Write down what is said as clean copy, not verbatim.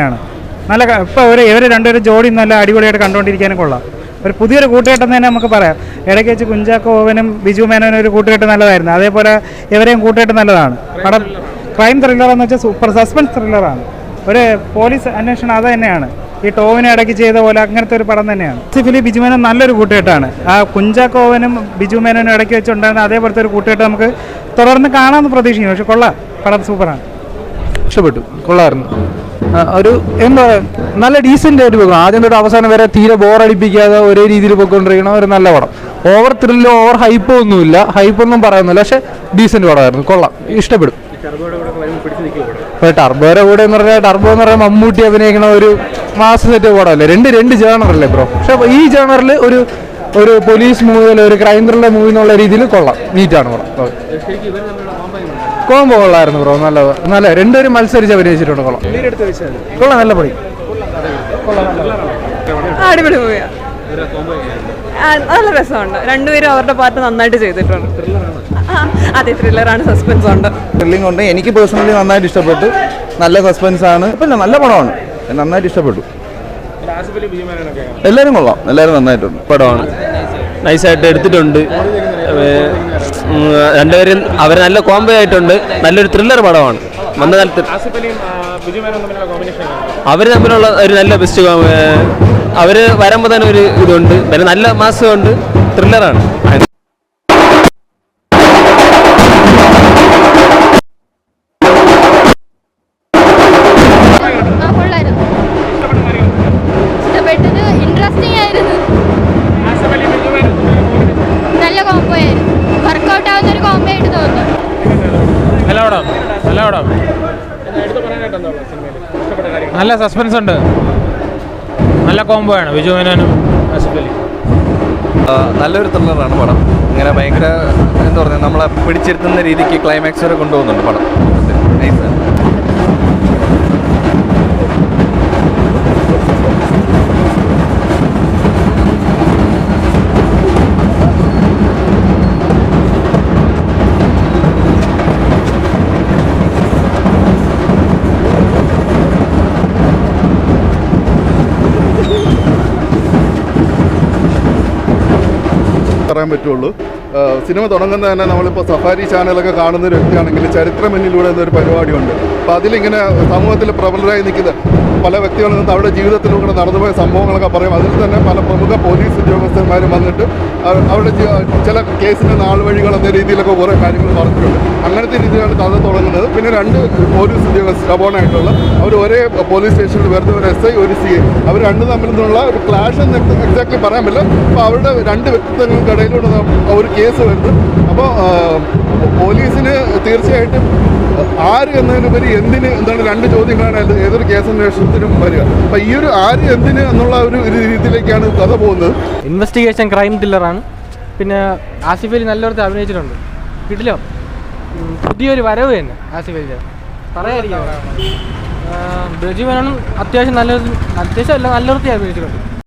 ആണ് നല്ല. ഇപ്പോൾ ഇവർ രണ്ടുപേരും ജോഡി നല്ല അടിപൊളിയായിട്ട് കണ്ടുകൊണ്ടിരിക്കാനും കൊള്ളാം. ഒരു പുതിയൊരു കൂട്ടുകെട്ടെന്ന് തന്നെ നമുക്ക് പറയാം. ഇടയ്ക്ക് വെച്ച് കുഞ്ചാക്കോ ഓവനും ബിജു മേനോനും ഒരു കൂട്ടുകെട്ട് നല്ലതായിരുന്നു. അതേപോലെ ഇവരെയും കൂട്ടുകെട്ട് നല്ലതാണ്. പടം ക്രൈം ത്രില്ലറെന്ന് വെച്ചാൽ സൂപ്പർ സസ്പെൻസ് ത്രില്ലറാണ്. ഒരു പോലീസ് അന്വേഷണം അത് തന്നെയാണ്. ഈ ടോവിനെ ഇടയ്ക്ക് ചെയ്ത പോലെ അങ്ങനത്തെ ഒരു പടം തന്നെയാണ്. ബേസിക്കലി ബിജു മേനോൻ നല്ലൊരു കൂട്ടുകെട്ടാണ്. ആ കുഞ്ചാക്കോ ഓവനും ബിജു മേനോനും ഇടയ്ക്ക് വെച്ചുണ്ടായിരുന്ന അതേപോലത്തെ ഒരു കൂട്ടുകെട്ട് നമുക്ക് തുടർന്ന് കാണാമെന്ന് പ്രതീക്ഷിക്കുന്നു. പക്ഷെ കൊള്ളാം, പടം സൂപ്പറാണ്. ഇഷ്ടപ്പെട്ടു, കൊള്ളായിരുന്നു. ഒരു എന്താ നല്ല ഡീസൻ്റ് ആയിട്ട് പോകണം. ആദ്യം തൊട്ട് അവസാനം വരെ തീരെ ബോറടിപ്പിക്കാതെ ഒരേ രീതിയിൽ പോയിക്കൊണ്ടിരിക്കണം. ഒരു നല്ല പടം. ഓവർ ത്രില്ലോ ഓവർ ഹൈപ്പോ ഒന്നുമില്ല, ഹൈപ്പൊന്നും പറയുന്നില്ല. പക്ഷെ ഡീസൻറ്റ് പടമായിരുന്നു, കൊള്ളാം, ഇഷ്ടപ്പെടും. ടർബോയുടെ കൂടെ എന്ന് പറഞ്ഞാൽ ടർബോ എന്ന് പറഞ്ഞാൽ മമ്മൂട്ടി അഭിനയിക്കണ ഒരു മാസ് സെറ്റ് പടമല്ലേ. രണ്ട് ജേണറല്ലേ ബ്രോ. പക്ഷെ ഈ ജേണറിൽ ഒരു പോലീസ് മൂവി അല്ലെ ഒരു ക്രൈം ത്രില്ലർ മൂവി എന്നുള്ള രീതിയിൽ കൊള്ളാം, നീറ്റാണ് പടം. കോമ്പോ കൊള്ളായിരുന്നു ബ്രോ, നല്ല രണ്ടുപേരും മത്സരിച്ച് അഭിനയിച്ചിട്ടുണ്ട്. കൊള്ളാം, നല്ല പടി. അടിപൊളി മൂവിയാണ്, നല്ല രസമുണ്ട്. രണ്ടുപേരും അവരുടെ പാർട്ട് നന്നായിട്ട് ചെയ്തിട്ടുണ്ട്. അതെ, ത്രില്ലറാണ്, സസ്പെൻസ് ഉണ്ട്. ത്രില്ലിംഗ് ഉണ്ട്. എനിക്ക് പേഴ്സണലി നന്നായിട്ട് ഇഷ്ടപ്പെട്ടു. നല്ല സസ്പെൻസ് ആണ്, പിന്നെ നല്ല പടമാണ്, നന്നായിട്ട് ഇഷ്ടപ്പെട്ടു. എല്ലാവരും കൊള്ളാം, എല്ലാവരും നന്നായിട്ടുണ്ട്. പടമാണ്, നൈസായിട്ട് എടുത്തിട്ടുണ്ട്. രണ്ടുപേരും അവർ നല്ല കോംബോ ആയിട്ടുണ്ട്. നല്ലൊരു ത്രില്ലർ പടമാണ്. വന്ന കാലത്ത് അവർ തമ്മിലുള്ള ഒരു നല്ല ബെസ്റ്റ് അവർ വരുമ്പോൾ തന്നെ ഒരു ഇതുണ്ട്, പിന്നെ നല്ല മാസമുണ്ട്. ത്രില്ലറാണ്. നല്ല സസ്പെൻസ് ഉണ്ട്, നല്ല കോംബോ ആണ് ബിജു മേനോനും ആസിഫ് അലി. നല്ലൊരു ത്രില്ലറാണ് പടം. ഇങ്ങനെ ഭയങ്കര എന്താ പറയുക, നമ്മളെ പിടിച്ചിരുത്തുന്ന രീതിക്ക് ക്ലൈമാക്സ് വരെ കൊണ്ടുപോകുന്നുണ്ട് പടം. നൈസാണ്. പറയാൻ പറ്റുള്ളൂ. സിനിമ തുടങ്ങുന്ന തന്നെ നമ്മളിപ്പോൾ സഫാരി ചാനലൊക്കെ കാണുന്ന ഒരു വ്യക്തിയാണെങ്കിൽ ചരിത്രമെന്നിലൂടെ എന്നൊരു പരിപാടിയുണ്ട്. അപ്പോൾ അതിലിങ്ങനെ സമൂഹത്തിൽ പ്രബലരായി നിൽക്കുന്ന പല വ്യക്തികളിൽ നിന്ന് അവരുടെ ജീവിതത്തിലൂടെ നടന്നുപോയ സംഭവങ്ങളൊക്കെ പറയും. അതിൽ തന്നെ പല പ്രമുഖ പോലീസ് ഉദ്യോഗസ്ഥന്മാരും വന്നിട്ട് അവരുടെ ചില കേസിൻ്റെ നാൾവഴികൾ എന്ന രീതിയിലൊക്കെ കുറേ കാര്യങ്ങൾ പറഞ്ഞിട്ടുണ്ട്. അങ്ങനത്തെ രീതിയിലാണ് കഥ തുടങ്ങുന്നത്. പിന്നെ രണ്ട് പോലീസ് ഉദ്യോഗസ്ഥർ സ്റ്റബോണായിട്ടുള്ള അവർ ഒരേ പോലീസ് സ്റ്റേഷനിൽ വരുന്ന ഒരു SI ഒരു CA, അവർ രണ്ടും തമ്മിൽ നിന്നുള്ള ഒരു ക്ലാഷ് എന്ന് എക്സാക്ട്ലി പറയാൻ പറ്റില്ല. അപ്പോൾ അവരുടെ രണ്ട് വ്യക്തിത്വങ്ങൾക്കിടയിലൂടെ ഒരു കേസ് വരുന്നു. അപ്പോൾ പോലീസിന് തീർച്ചയായിട്ടും ആര് എന്നതിനുപരി എന്തിന് എന്താണ് രണ്ട് ചോദ്യങ്ങളാണ് ഏതൊരു കേസന്വേഷണത്തിനും വരിക. അപ്പം ഈ ഒരു ആര് എന്തിന് എന്നുള്ള ഒരു രീതിയിലേക്കാണ് കഥ പോകുന്നത്. ഇൻവെസ്റ്റിഗേഷൻ ക്രൈം ത്രില്ലറാണ്. പിന്നെ ആസിഫ് അലി നല്ലൊരുത്ത് അഭിനയിച്ചിട്ടുണ്ട്. കിട്ടില്ല, പുതിയൊരു വരവ് തന്നെ ആസിഫ് അലി പറയാതിരിക്കും. ബിജു മേനോനും അത്യാവശ്യം നല്ലൊരുത്തി അഭിനയിച്ചിട്ടുണ്ട്.